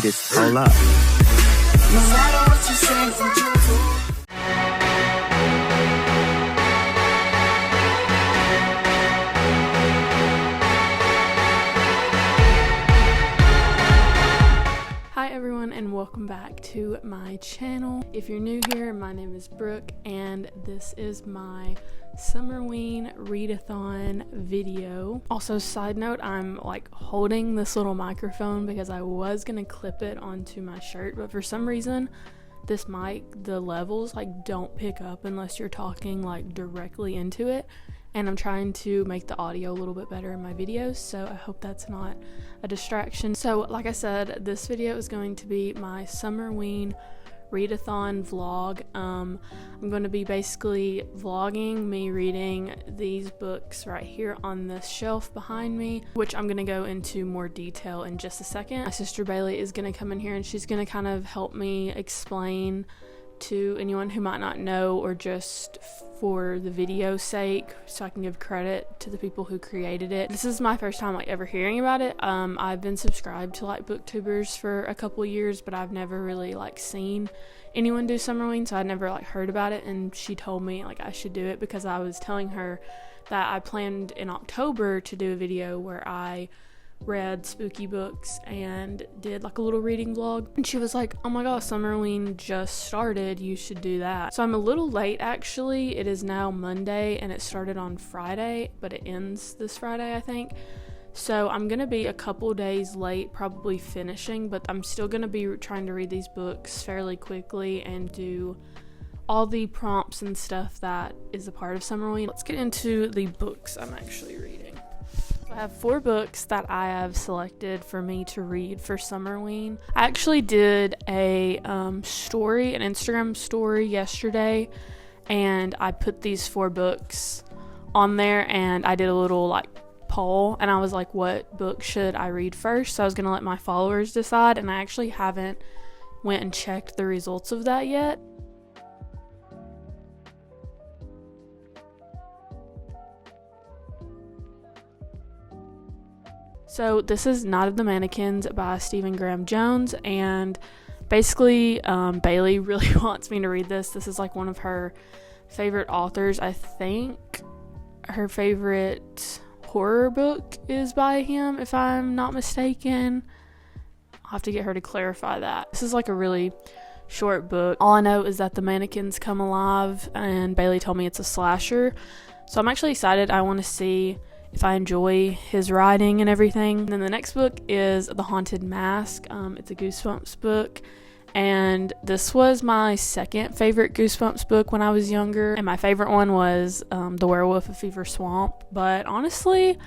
do this. Hold up. Hi everyone, and welcome back to my channel. If you're new here, my name is Brooke and this is my summerween read-a-thon video. Also, side note, I'm like holding this little microphone because I was gonna clip it onto my shirt, but for some reason this mic, the levels like don't pick up unless you're talking like directly into it, and I'm trying to make the audio a little bit better in my videos, so I hope that's not a distraction. So like I said, this video is going to be my summerween read-a-thon vlog. I'm going to be basically vlogging me reading these books right here on this shelf behind me, which I'm going to go into more detail in just a second. My sister Bailey is going to come in here and she's going to kind of help me explain to anyone who might not know, or just for the video's sake, so I can give credit to the people who created it. This is my first time like ever hearing about it. I've been subscribed to like booktubers for a couple years, but I've never really like seen anyone do summerween, so I'd never like heard about it, and she told me like I should do it because I was telling her that I planned in October to do a video where I read spooky books and did like a little reading vlog, and she was like, oh my gosh, summerween just started, you should do that. So I'm a little late actually. It is now Monday and it started on Friday, but it ends this Friday I think, so I'm gonna be a couple days late probably finishing, but I'm still gonna be trying to read these books fairly quickly and do all the prompts and stuff that is a part of summerween. Let's get into the books I'm actually reading. I have 4 books that I have selected for me to read for summerween. I actually did a story, an Instagram story yesterday, and I put these 4 books on there, and I did a little like poll, and I was like, what book should I read first? So I was gonna let my followers decide, and I actually haven't went and checked the results of that yet. So this is Night of the Mannequins by Stephen Graham Jones, and basically Bailey really wants me to read this. This is like one of her favorite authors. I think her favorite horror book is by him, if I'm not mistaken. I'll have to get her to clarify that. This is like a really short book. All I know is that the mannequins come alive, and Bailey told me it's a slasher. So I'm actually excited. I want to see if I enjoy his writing and everything. And then the next book is The Haunted Mask. It's a Goosebumps book, and this was my second favorite Goosebumps book when I was younger, and my favorite one was The Werewolf of Fever Swamp. But honestly,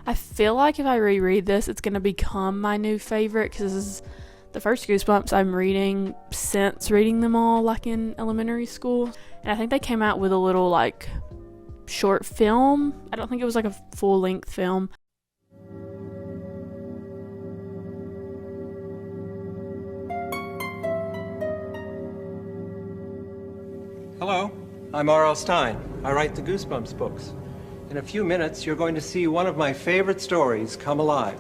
I feel like if I reread this, it's gonna become my new favorite, because this is the first Goosebumps I'm reading since reading them all like in elementary school. And I think they came out with a little like short film. I don't think it was like a full-length film. Hello, I'm R.L. Stein. I write the Goosebumps books. In a few minutes, you're going to see one of my favorite stories come alive.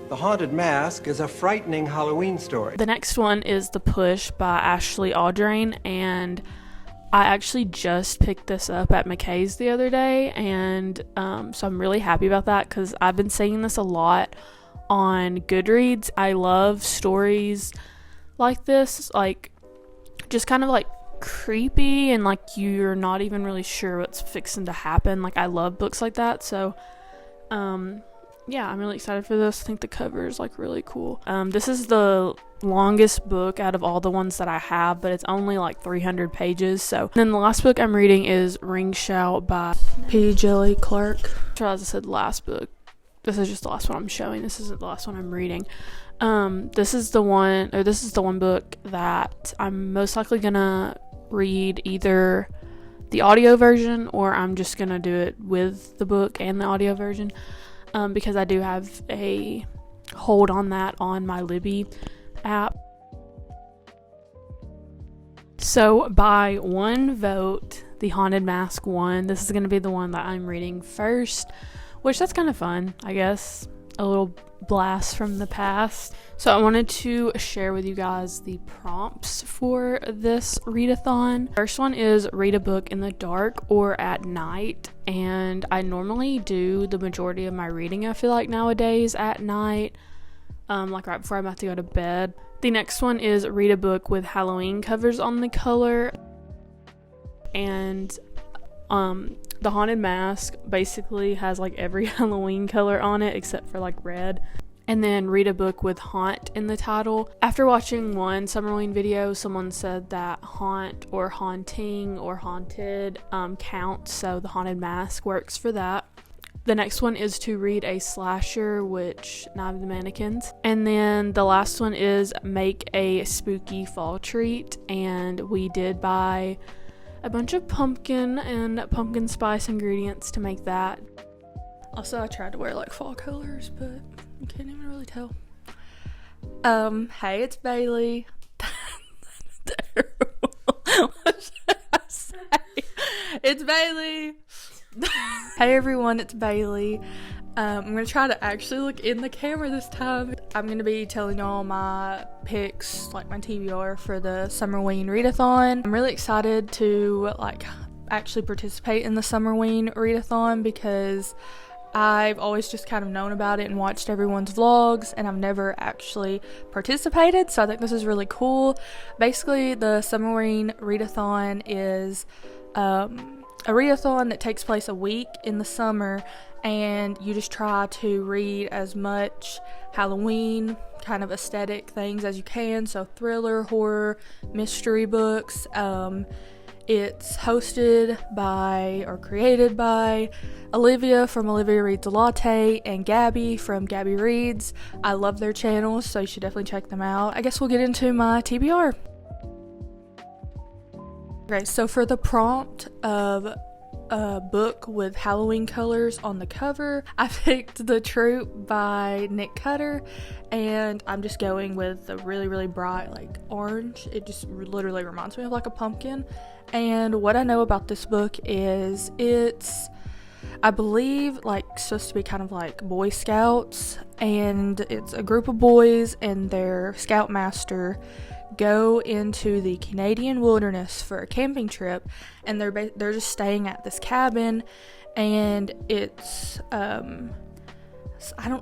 The Haunted Mask is a frightening Halloween story. The next one is The Push by Ashley Audrain, and I actually just picked this up at McKay's the other day, and so I'm really happy about that because I've been seeing this a lot on Goodreads. I love stories like this, like just kind of like creepy and like you're not even really sure what's fixing to happen. Like I love books like that, so yeah, I'm really excited for this. I think the cover is like really cool. This is the longest book out of all the ones that I have, but it's only like 300 pages. So then the last book I'm reading is Ring Shout by P. Jelly Clark. I realized I said last book. This is just the last one I'm showing. This isn't the last one I'm reading. This is the one book that I'm most likely gonna read either the audio version, or I'm just gonna do it with the book and the audio version, because I do have a hold on that on my Libby app. So by one vote, The Haunted Mask won. This is going to be the one that I'm reading first, which that's kind of fun, I guess. A little blast from the past. So I wanted to share with you guys the prompts for this read-a-thon. First one is read a book in the dark or at night, and I normally do the majority of my reading, I feel like, nowadays at night, like right before I'm about to go to bed. The next one is read a book with Halloween covers on the cover, and the Haunted Mask basically has like every Halloween color on it except for like red. And then read a book with haunt in the title. After watching one summerween video, someone said that haunt or haunting or haunted counts, so the Haunted Mask works for that. The next one is to read a slasher, which Night of the Mannequins. And then the last one is make a spooky fall treat, and we did buy a bunch of pumpkin and pumpkin spice ingredients to make that. Also, I tried to wear like fall colors, but you can't even really tell. Hey, it's Bailey. What should I say? It's Bailey. Hey everyone, it's Bailey. I'm gonna try to actually look in the camera this time. I'm gonna be telling y'all my picks, like my TBR for the Summerween read-a-thon. I'm really excited to like actually participate in the Summerween read-a-thon because I've always just kind of known about it and watched everyone's vlogs, and I've never actually participated, so I think this is really cool. Basically, the Summerween read-a-thon is a read-a-thon that takes place a week in the summer, and you just try to read as much Halloween kind of aesthetic things as you can, so thriller, horror, mystery books. It's hosted by or created by Olivia from Olivia Reads a Latte and Gabby from Gabby Reads. I love their channels, so you should definitely check them out. I guess we'll get into my TBR. Okay, so for the prompt of a book with Halloween colors on the cover, I picked The Troop by Nick Cutter, and I'm just going with the really, really bright like orange. It just literally reminds me of like a pumpkin. And what I know about this book is it's, I believe, like supposed to be kind of like Boy Scouts, and it's a group of boys and their scoutmaster go into the Canadian wilderness for a camping trip, and they're just staying at this cabin, and it's I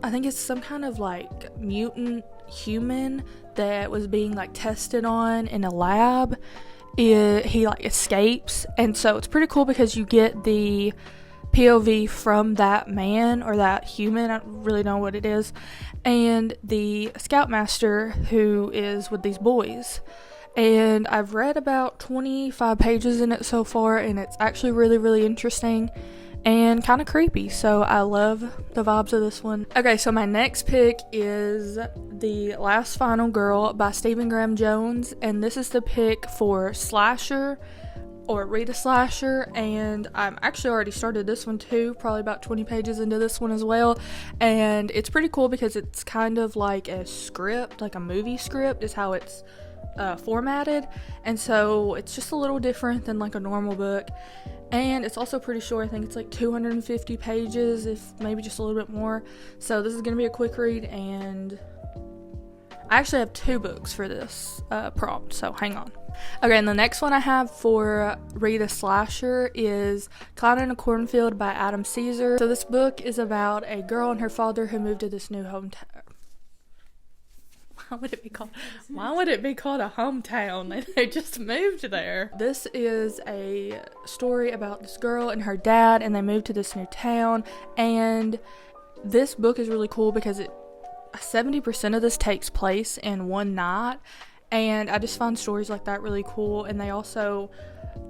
think it's some kind of like mutant human that was being like tested on in a lab. He like escapes, and so it's pretty cool because you get the POV from that man or that human, I don't really know what it is, and the scoutmaster who is with these boys. And I've read about 25 pages in it so far, and it's actually really, really interesting and kind of creepy, so I love the vibes of this one. Okay, so my next pick is The Last Final Girl by Stephen Graham Jones, and this is the pick for slasher or read a slasher, and I'm actually already started this one too, probably about 20 pages into this one as well, and it's pretty cool because it's kind of like a script, like a movie script is how it's formatted, and so it's just a little different than like a normal book. And it's also pretty short. I think it's like 250 pages, if maybe just a little bit more. So this is going to be a quick read, and I actually have two books for this prompt, so hang on. Okay, and the next one I have for read a slasher is Cloud in a Cornfield by Adam Caesar. So this book is about a girl and her father who moved to this new hometown. Why would it be called a hometown? They just moved there. This is a story about this girl and her dad, and they moved to this new town. And this book is really cool because 70% of this takes place in one night, and I just find stories like that really cool, and they also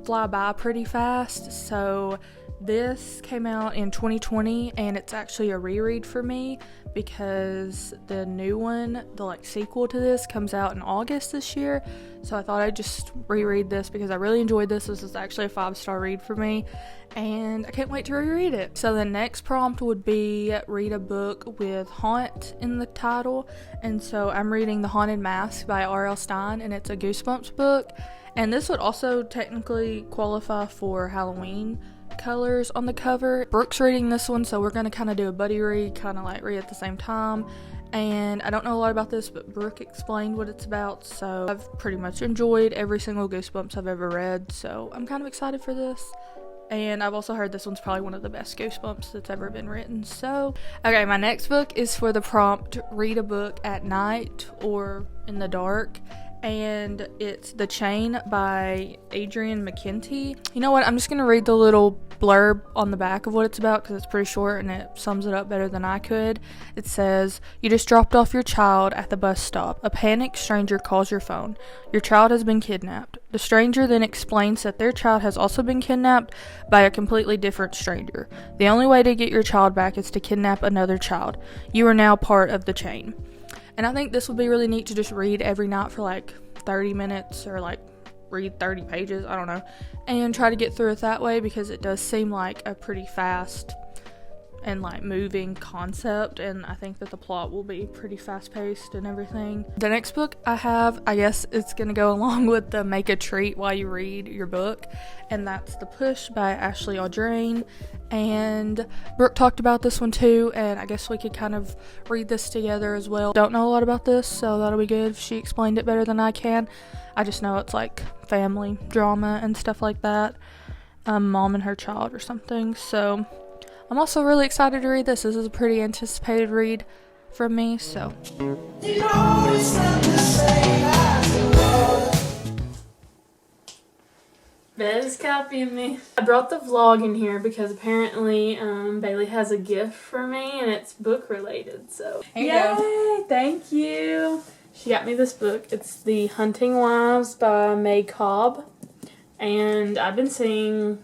fly by pretty fast. So this came out in 2020, and it's actually a reread for me because the new one, the like sequel to this, comes out in August this year. So I thought I'd just reread this because I really enjoyed this. This is actually a 5-star read for me, and I can't wait to reread it. So the next prompt would be read a book with haunt in the title, and so I'm reading The Haunted Mask by R.L. Stine, and it's a Goosebumps book, and this would also technically qualify for Halloween colors on the cover. Brooke's reading this one, so we're going to kind of do a buddy read, kind of like read at the same time, and I don't know a lot about this, but Brooke explained what it's about, so I've pretty much enjoyed every single Goosebumps I've ever read, so I'm kind of excited for this. And I've also heard this one's probably one of the best Goosebumps that's ever been written. So, okay, my next book is for the prompt, read a book at night or in the dark. And it's The Chain by Adrian McKenty. You know what? I'm just going to read the little blurb on the back of what it's about because it's pretty short and it sums it up better than I could. It says, you just dropped off your child at the bus stop. A panicked stranger calls your phone. Your child has been kidnapped. The stranger then explains that their child has also been kidnapped by a completely different stranger. The only way to get your child back is to kidnap another child. You are now part of the chain. And I think this would be really neat to just read every night for like 30 minutes or like read 30 pages, I don't know, and try to get through it that way because it does seem like a pretty fast and like moving concept, and I think that the plot will be pretty fast paced and everything. The next book I have, I guess it's gonna go along with the make a treat while you read your book, and that's The Push by Ashley Audrain. And Brooke talked about this one too, and I guess we could kind of read this together as well. Don't know a lot about this, so that'll be good if she explained it better than I can. I just know it's like family drama and stuff like that, mom and her child or something. So I'm also really excited to read this. This is a pretty anticipated read from me, so. Bez copying me. I brought the vlog in here because apparently Bailey has a gift for me and it's book related. So yay! Thank you. She got me this book. It's The Hunting Wives by May Cobb, and I've been seeing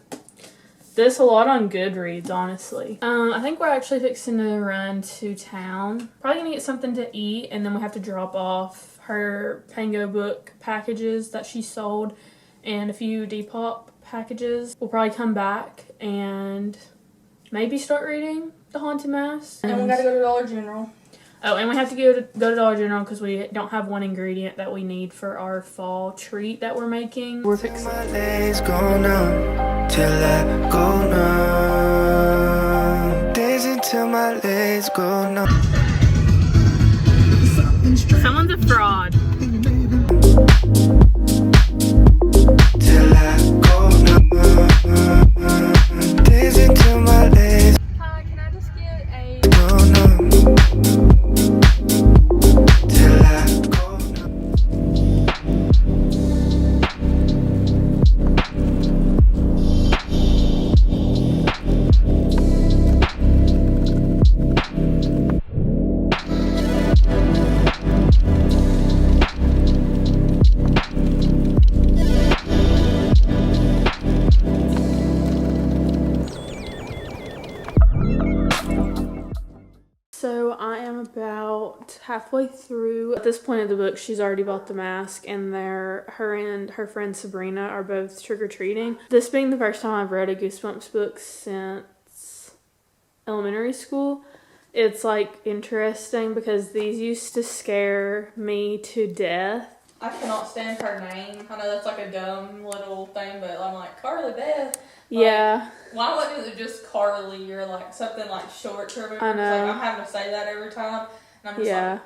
this a lot on Goodreads, honestly. I think we're actually fixing to run to town. Probably gonna get something to eat, and then we have to drop off her Pango book packages that she sold and a few Depop packages. We'll probably come back and maybe start reading The Haunted Mask. And we gotta go to Dollar General. Oh, and we have to go to Dollar General because we don't have one ingredient that we need for our fall treat that we're making. We're fixing my legs go numb till I go numb. Days until my legs go numb. Someone's a fraud. Till I go numb. Days until my legs Hi, can I just get a... go numb. Till I go numb. So I am about halfway through. At this point of the book, she's already bought the mask, and her and her friend Sabrina are both trick-or-treating. This being the first time I've read a Goosebumps book since elementary school, it's like interesting because these used to scare me to death. I cannot stand her name. I know that's like a dumb little thing, but I'm like, Carly Beth. Yeah. Why wasn't it just Carly or like something like short to remember? I know. Like, I'm having to say that every time. And I'm just like,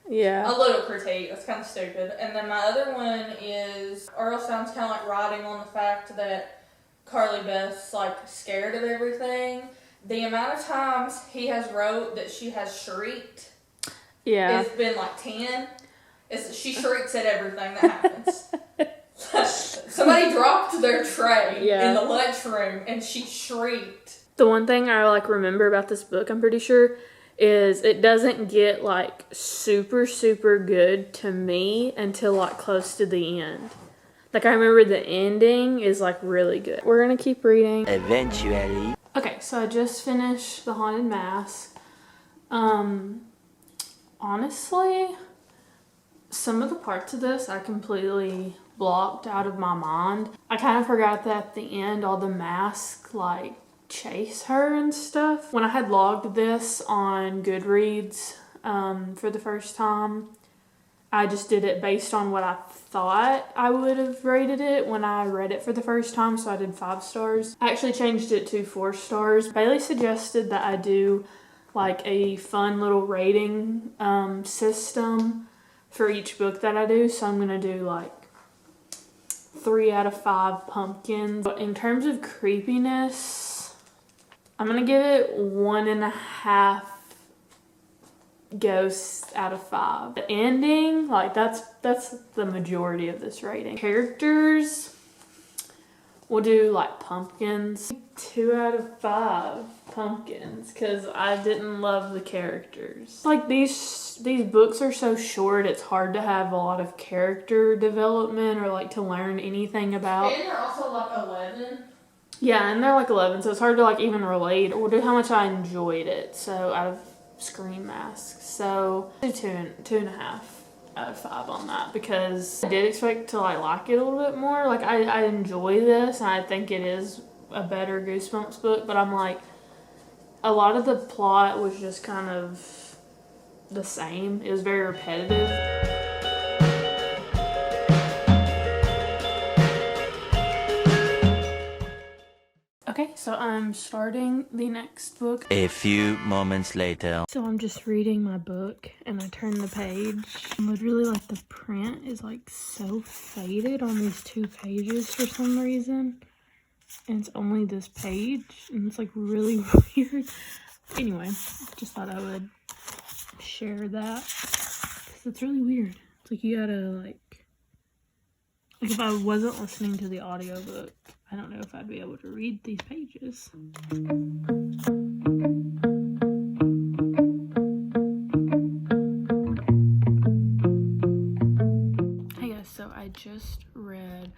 Yeah. a little critique. That's kind of stupid. And then my other one is Earl sounds kind of like riding on the fact that Carly Beth's like scared of everything. The amount of times he has wrote that she has shrieked, it's been like 10. She shrieks at everything that happens. Somebody dropped their tray in the lunchroom and she shrieked. The one thing I like remember about this book, I'm pretty sure, is it doesn't get like super, super good to me until like close to the end. Like I remember the ending is like really good. We're gonna keep reading. Eventually. Okay, so I just finished The Haunted Mask. Honestly, some of the parts of this I completely blocked out of my mind. I kind of forgot that at the end all the masks like chase her and stuff. When I had logged this on Goodreads for the first time, I just did it based on what I thought I would have rated it when I read it for the first time, so I did 5 stars. I actually changed it to 4 stars. Bailey suggested that I do like a fun little rating system for each book that I do. So I'm going to do like 3 out of 5 pumpkins. But in terms of creepiness, I'm going to give it 1.5 ghosts out of 5. The ending, like that's the majority of this rating. Characters, we'll do like pumpkins. 2 out of 5 pumpkins, because I didn't love the characters. Like these books are so short, it's hard to have a lot of character development or like to learn anything about. And they're also like 11. Yeah, and they're like 11, so it's hard to like even relate. We'll do how much I enjoyed it. So out of Screen Masks, so 2.5 out of 5 on that, because I did expect to like it a little bit more. Like I enjoy this, and I think it is a better Goosebumps book, but I'm like, a lot of the plot was just kind of the same. It was very repetitive. Okay, so I'm starting the next book. A few moments later. So I'm just reading my book, and I turn the page. Literally, like, the print is like so faded on these 2 pages for some reason. And it's only this page, and it's like really weird. Anyway, just thought I would share that, because it's really weird. It's like you gotta like if I wasn't listening to the audiobook, I don't know if I'd be able to read these pages. Hey guys, so I just read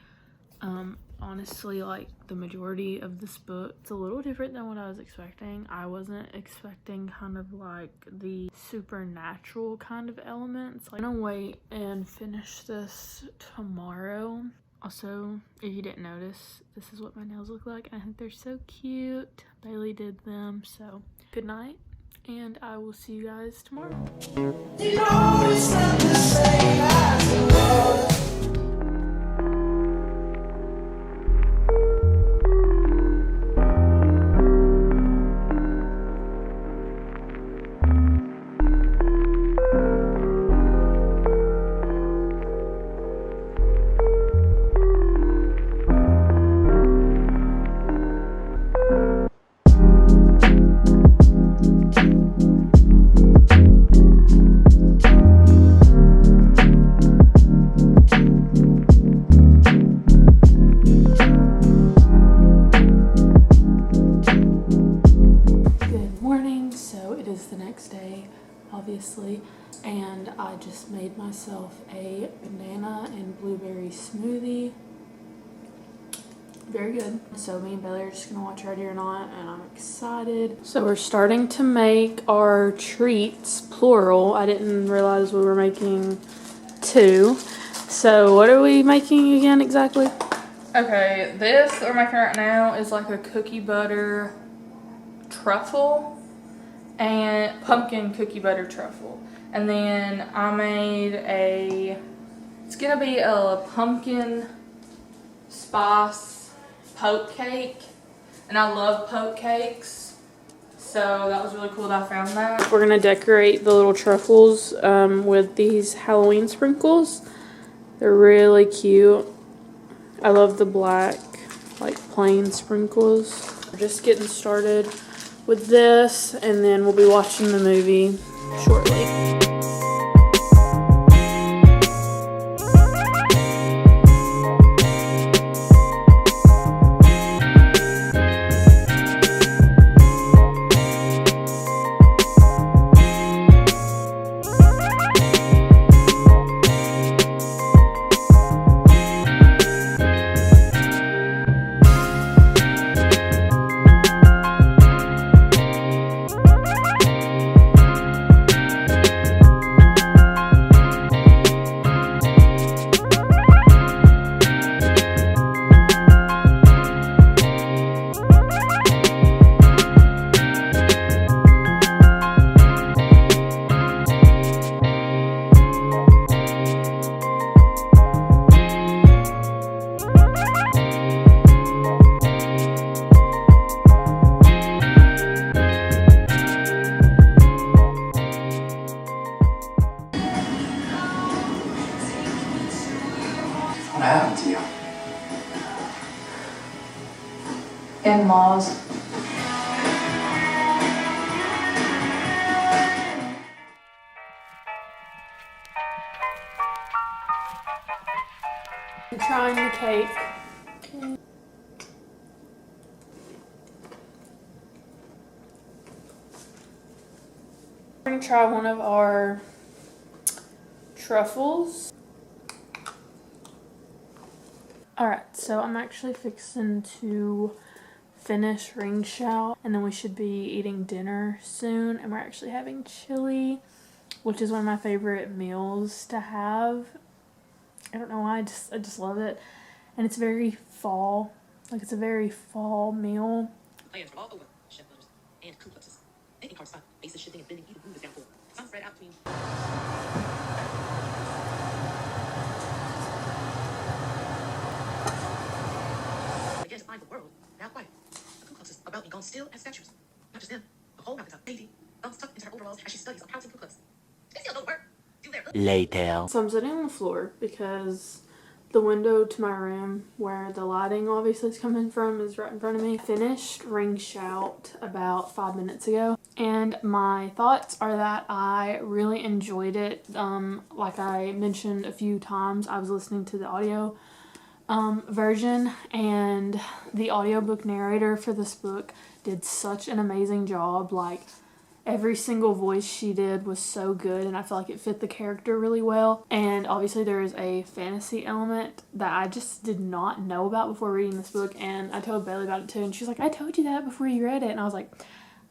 honestly, like, the majority of this book. It's a little different than what I was expecting. I wasn't expecting kind of like the supernatural kind of elements. Like, I'm gonna wait and finish this tomorrow. Also, if you didn't notice, this is what my nails look like. I think they're so cute. Bailey did them. So good night, and I will see you guys tomorrow. You know it's not the same as it was. Obviously, and I just made myself a banana and blueberry smoothie. Very good. So me and Bailey are just gonna watch Ready or Not, and I'm excited. So we're starting to make our treats, plural. I didn't realize we were making 2. So what are we making again exactly? Okay, this that we're making right now is like a cookie butter truffle and pumpkin cookie butter truffle. And then I made it's gonna be a pumpkin spice poke cake, and I love poke cakes, so that was really cool that I found that. We're gonna decorate the little truffles with these Halloween sprinkles. They're really cute. I love the black, like, plain sprinkles. We're just getting started with this, and then we'll be watching the movie shortly. What happened to you? In-laws. I'm trying the cake. We're gonna try one of our truffles. Alright, so I'm actually fixing to finish ring shout, and then we should be eating dinner soon, and we're actually having chili, which is one of my favorite meals to have. I don't know why, I just love it. And it's very fall, like it's a very fall meal. Players from all over, chef butters and complexes. Thinking hard spot, bases shifting and bending, even move is down for. Some spread out between. Again, to find the world, now quiet. The Ku Klux is about being gone still as statues. Not just them, the whole mountaintop lady, thumbs tucked into her overalls as she studies accounting Ku Klux. They still don't work. Do their Later. So I'm sitting on the floor because the window to my room where the lighting obviously is coming from is right in front of me. I finished ring shout about 5 minutes ago, and my thoughts are that I really enjoyed it. Like I mentioned a few times, I was listening to the audio version, and the audiobook narrator for this book did such an amazing job. Like, every single voice she did was so good, and I feel like it fit the character really well. And obviously there is a fantasy element that I just did not know about before reading this book, and I told Bailey about it too, and she's like, I told you that before you read it. And I was like,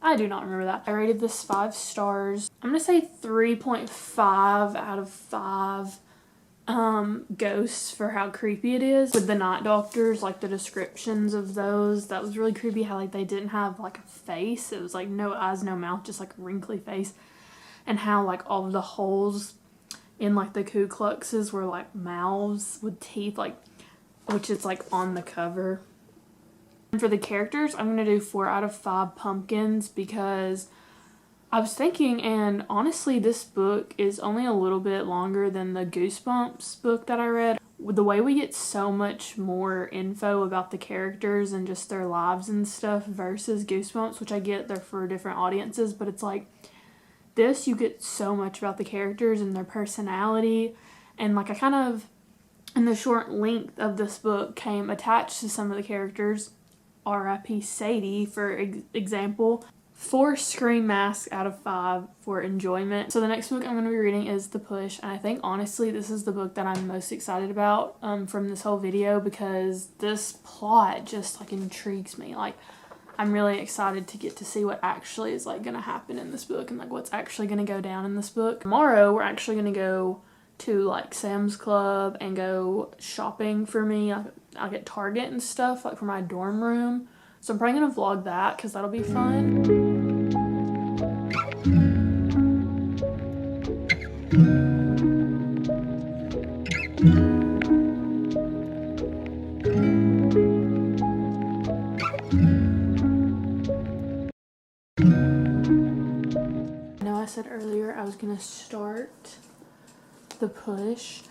I do not remember that. I rated this 5 stars. I'm gonna say 3.5 out of 5 ghosts for how creepy it is. With the night doctors, like the descriptions of those, that was really creepy. How like they didn't have like a face, it was like no eyes, no mouth, just like a wrinkly face. And how like all of the holes in like the Ku Kluxes were like mouths with teeth, like, which is like on the cover. And for the characters, I'm gonna do 4 out of 5 pumpkins, because I was thinking, and honestly this book is only a little bit longer than the Goosebumps book that I read. The way we get so much more info about the characters and just their lives and stuff versus Goosebumps, which I get they're for different audiences, but it's like this, you get so much about the characters and their personality. And like I kind of, in the short length of this book, came attached to some of the characters. R.I.P. Sadie, for example. 4 scream masks out of 5 for enjoyment. So the next book I'm going to be reading is The Push, and I think honestly this is the book that I'm most excited about from this whole video, because this plot just like intrigues me. Like, I'm really excited to get to see what actually is like going to happen in this book, and like what's actually going to go down in this book. Tomorrow we're actually going to go to like Sam's Club and go shopping for me. I'll get Target and stuff like for my dorm room. So I'm probably going to vlog that because that'll be fun. I know I said earlier I was going to start The Push,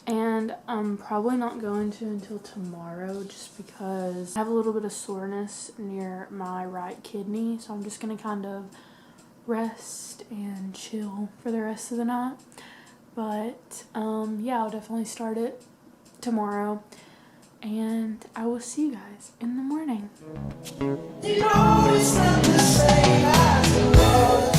and I'm probably not going to until tomorrow, just because I have a little bit of soreness near my right kidney, so I'm just going to kind of rest and chill for the rest of the night. But yeah, I'll definitely start it tomorrow, and I will see you guys in the morning. You know it's not the same as it was.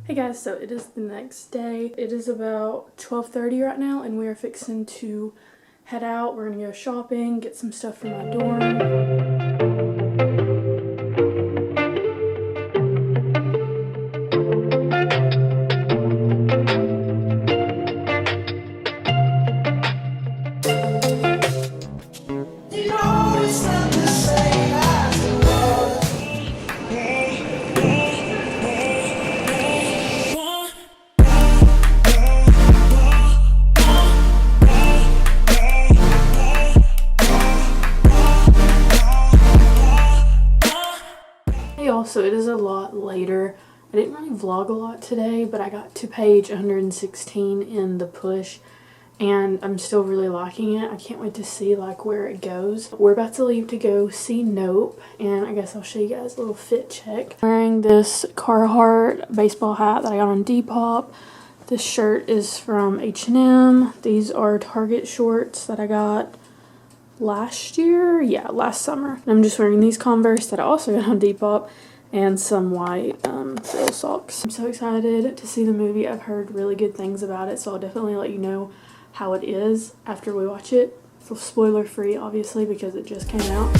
Hey guys, so it is the next day. It is about 12:30 right now, and we are fixing to head out. We're gonna go shopping, get some stuff for my dorm. You know it's not the same as it was. so it is a lot later. I didn't really vlog a lot today, but I got to page 116 in the push, and I'm still really liking it. I can't wait to see like where it goes. We're about to leave to go see Nope, and I guess I'll show you guys a little fit check. Wearing this Carhartt baseball hat that I got on Depop. This shirt is from H&M. These are Target shorts that I got last year. Yeah, last summer. And I'm just wearing these Converse that I also got on Depop, and some white fill socks. I'm so excited to see the movie. I've heard really good things about it, so I'll definitely let you know how it is after we watch it. Spoiler free, obviously, because it just came out.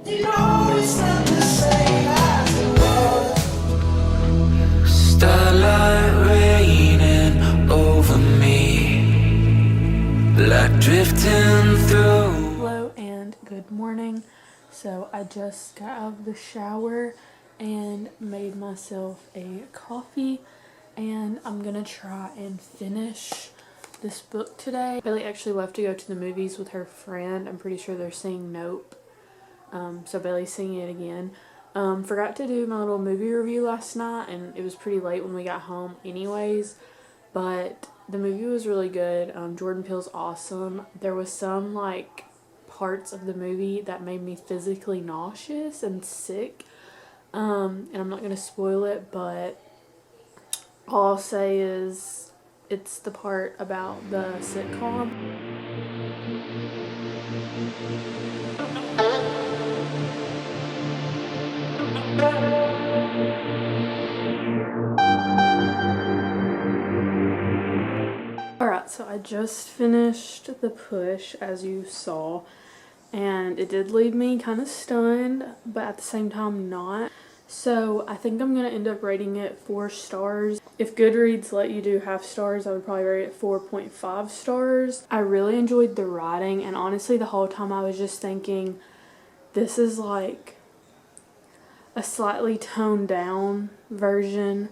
You know it's not the same as it was. Starlight raining over me, like drifting through. Hello and good morning. So I just got out of the shower and made myself a coffee, and I'm gonna try and finish this book today. Bailey actually left to go to the movies with her friend. I'm pretty sure they're seeing Nope. So Bailey's seeing it again. Forgot to do my little movie review last night, and it was pretty late when we got home anyways, but the movie was really good. Jordan Peele's awesome. There was some like parts of the movie that made me physically nauseous and sick, and I'm not gonna spoil it, but all I'll say is it's the part about the sitcom. Alright, so I just finished the push, as you saw, and it did leave me kind of stunned, but at the same time not. So I think I'm going to end up rating it 4 stars. If Goodreads let you do half stars, I would probably rate it 4.5 stars. I really enjoyed the writing, and honestly the whole time I was just thinking, this is like a slightly toned down version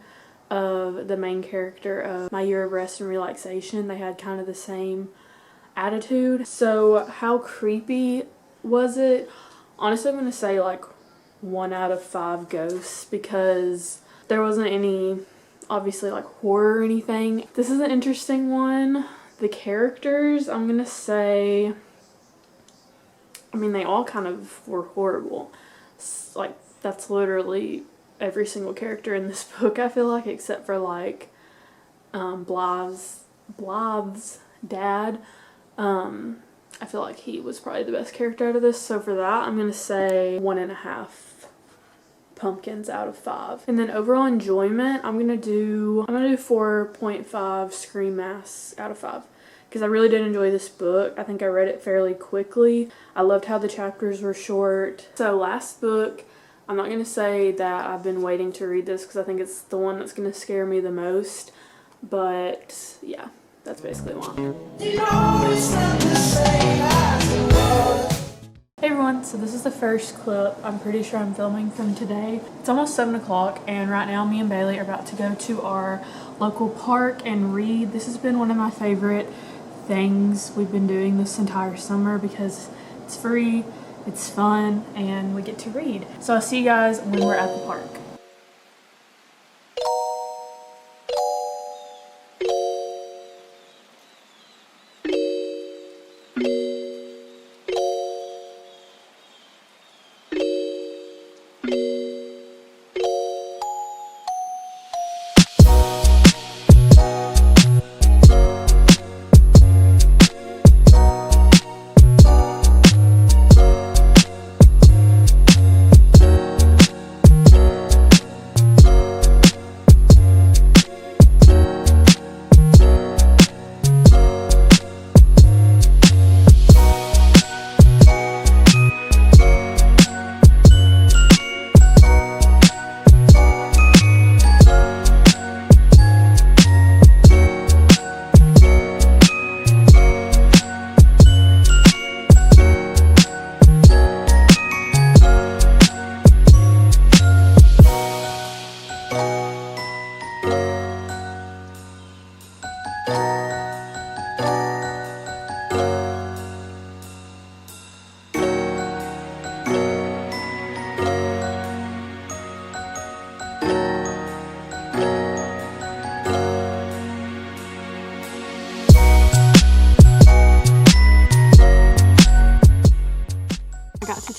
of the main character of My Year of Rest and Relaxation. They had kind of the same attitude. So how creepy was it? Honestly, I'm going to say like 1 out of 5 ghosts, because there wasn't any obviously like horror or anything. This is an interesting one. The characters, I'm going to say, I mean, they all kind of were horrible. Like, that's literally every single character in this book, I feel like, except for like Blythe's dad. I feel like he was probably the best character out of this, so for that I'm gonna say 1.5 pumpkins out of 5. And then overall enjoyment, I'm gonna do 4.5 scream masks out of 5, because I really did enjoy this book. I think I read it fairly quickly. I loved how the chapters were short. So last book, I'm not going to say that I've been waiting to read this, because I think it's the one that's going to scare me the most, but yeah, that's basically why. You know it's not the same as it was. Hey everyone, so this is the first clip I'm pretty sure I'm filming from today. It's almost 7 o'clock, and right now me and Bailey are about to go to our local park and read. This has been one of my favorite things we've been doing this entire summer, because it's free, it's fun, and we get to read. So I'll see you guys when we're at the park.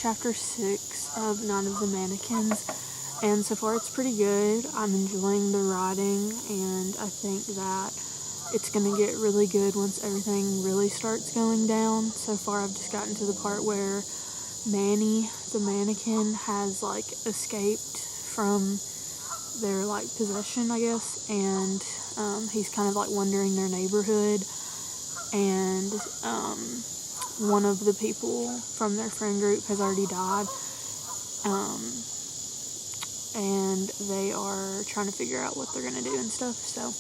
chapter 6 of Night of the Mannequins, and so far it's pretty good. I'm enjoying the writing, and I think that it's gonna get really good once everything really starts going down. So far I've just gotten to the part where Manny, the mannequin, has like escaped from their like possession, I guess, and he's kind of like wandering their neighborhood, and one of the people from their friend group has already died, and they are trying to figure out what they're gonna do and stuff. So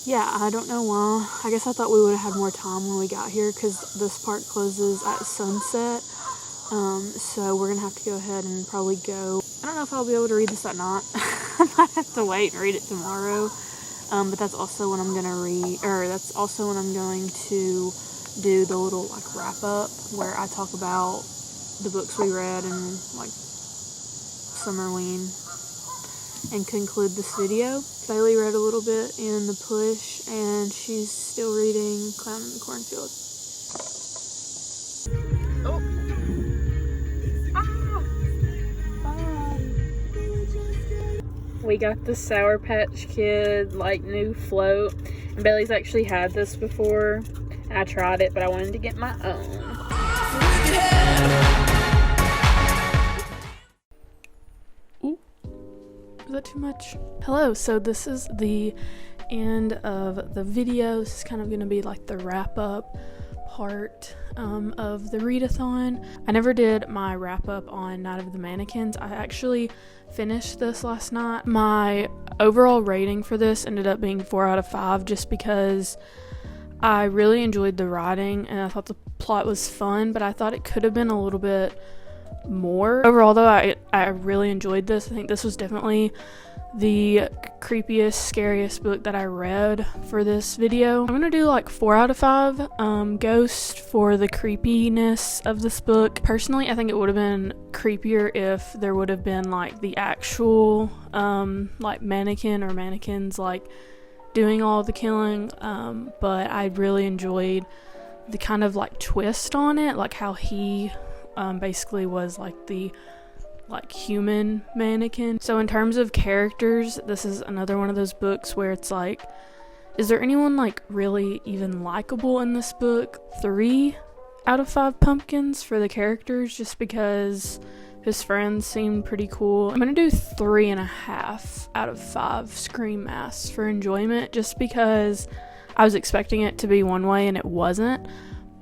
yeah, I don't know why. I guess I thought we would have had more time when we got here, because this part closes at sunset. So we're gonna have to go ahead and probably go. I don't know if I'll be able to read this at night. I might have to wait and read it tomorrow. But that's also when I'm gonna that's also when I'm going to do the little like wrap up where I talk about the books we read and like summerween and conclude this video. Bailey read a little bit in the push, and she's still reading Clown in the Cornfield. Oh. We got the Sour Patch Kid like new float, and Bailey's actually had this before. I tried it, but I wanted to get my own. Ooh, is that too much? Hello, so this is the end of the video. This is kind of going to be like the wrap up part of the read-a-thon. I never did my wrap up on Night of the Mannequins. I actually finished this last night. My overall rating for this ended up being 4 out of 5 just because I really enjoyed the writing and I thought the plot was fun, but I thought it could have been a little bit more. Overall though, I really enjoyed this. I think this was definitely the creepiest, scariest book that I read for this video. I'm gonna do like 4 out of 5 Ghost for the creepiness of this book. Personally, I think it would have been creepier if there would have been like the actual like mannequin or mannequins like doing all the killing, but I really enjoyed the kind of like twist on it, like how he basically was like the human mannequin. So in terms of characters, this is another one of those books where it's like, is there anyone like really even likable in this book? 3 out of 5 pumpkins for the characters, just because his friends seemed pretty cool. I'm gonna do 3.5 out of 5 scream masks for enjoyment, just because I was expecting it to be one way and it wasn't.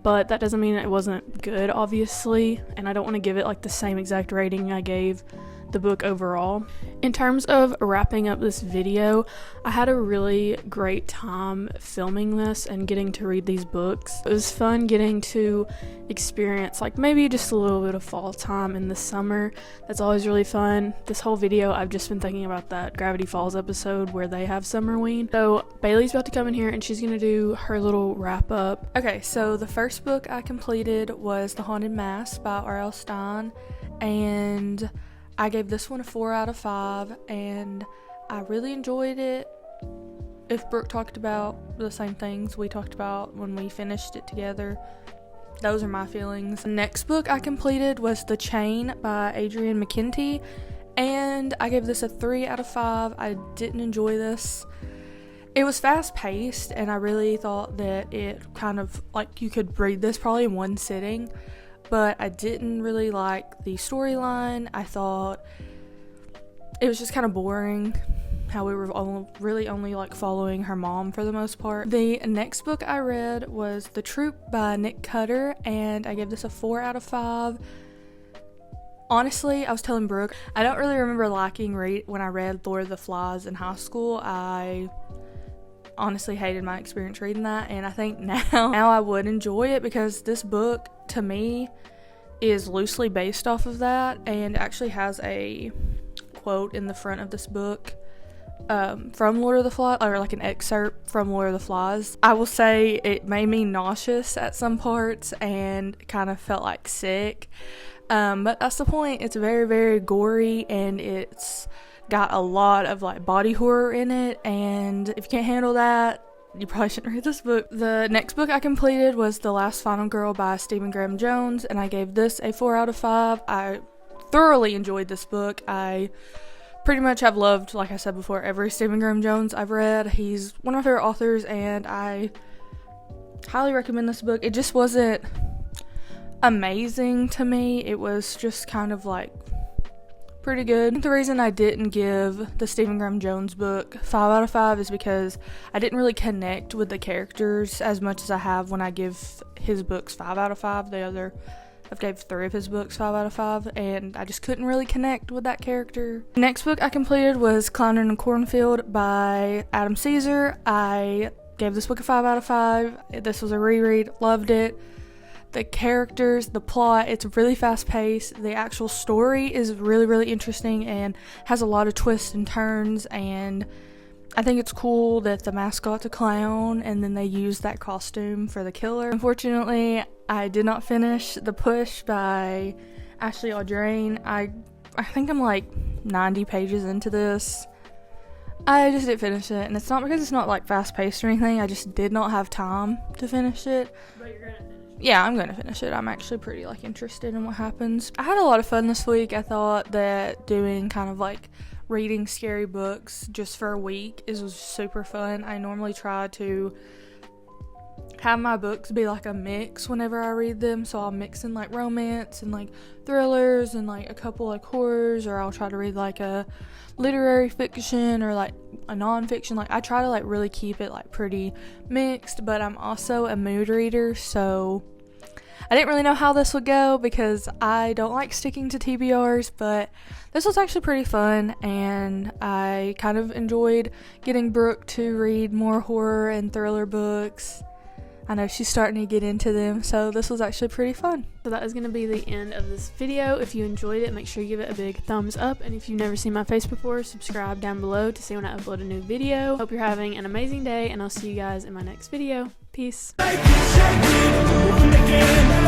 But that doesn't mean it wasn't good, obviously, and I don't want to give it like the same exact rating I gave the book overall. In terms of wrapping up this video, I had a really great time filming this and getting to read these books. It was fun getting to experience like maybe just a little bit of fall time in the summer. That's always really fun. This whole video I've just been thinking about that Gravity Falls episode where they have summerween. So Bailey's about to come in here and she's gonna do her little wrap up. Okay, so the first book I completed was The Haunted Mask by R.L. Stine, and I gave this one a 4 out of 5, and I really enjoyed it. If Brooke talked about the same things we talked about when we finished it together, those are my feelings. The next book I completed was The Chain by Adrienne McKenty, and I gave this a 3 out of 5. I didn't enjoy this. It was fast paced, and I really thought that it kind of like you could read this probably in one sitting. But I didn't really like the storyline. I thought it was just kind of boring how we were really only like following her mom for the most part. The next book I read was The Troop by Nick Cutter, and I gave this a 4 out of 5. Honestly, I was telling Brooke, I don't really remember liking when I read Lord of the Flies in high school. I honestly hated my experience reading that, and I think now I would enjoy it because this book to me is loosely based off of that, and actually has a quote in the front of this book from Lord of the Flies, or like an excerpt from Lord of the Flies. I will say it made me nauseous at some parts and kind of felt like sick, but that's the point. It's very, very gory, and it's got a lot of like body horror in it, and if you can't handle that, you probably shouldn't read this book. The next book I completed was The Last Final Girl by Stephen Graham Jones, and I gave this a 4 out of 5. I thoroughly enjoyed this book. I pretty much have loved, like I said before, every Stephen Graham Jones I've read. He's one of my favorite authors, and I highly recommend this book. It just wasn't amazing to me. It was just kind of like pretty good. The reason I didn't give the Stephen Graham Jones book 5 out of 5 is because I didn't really connect with the characters as much as I have when I give his books 5 out of 5. I've gave 3 of his books 5 out of 5, and I just couldn't really connect with that character. The next book I completed was Clown in a Cornfield by Adam Caesar. I gave this book a 5 out of 5. This was a reread, loved it. The characters, the plot, it's really fast paced. The actual story is really, really interesting and has a lot of twists and turns, and I think it's cool that the mascot's a clown and then they use that costume for the killer. Unfortunately, I did not finish The Push by Ashley Audrain. I think I'm like 90 pages into this. I just didn't finish it, and it's not because it's not like fast paced or anything. I just did not have time to finish it. But you're gonna finish it. Yeah, I'm gonna finish it. I'm actually pretty like interested in what happens. I had a lot of fun this week. I thought that doing kind of like reading scary books just for a week was super fun. I normally try to have my books be like a mix whenever I read them, so I'll mix in like romance and like thrillers and like a couple like horrors, or I'll try to read like a literary fiction or like a non-fiction. Like I try to like really keep it like pretty mixed, but I'm also a mood reader, so I didn't really know how this would go because I don't like sticking to TBRs, but this was actually pretty fun, and I kind of enjoyed getting Brooke to read more horror and thriller books. I know she's starting to get into them, so this was actually pretty fun. So that is going to be the end of this video. If you enjoyed it, make sure you give it a big thumbs up, and if you've never seen my face before, subscribe down below to see when I upload a new video. Hope you're having an amazing day, and I'll see you guys in my next video. Peace. Shake it, shake it,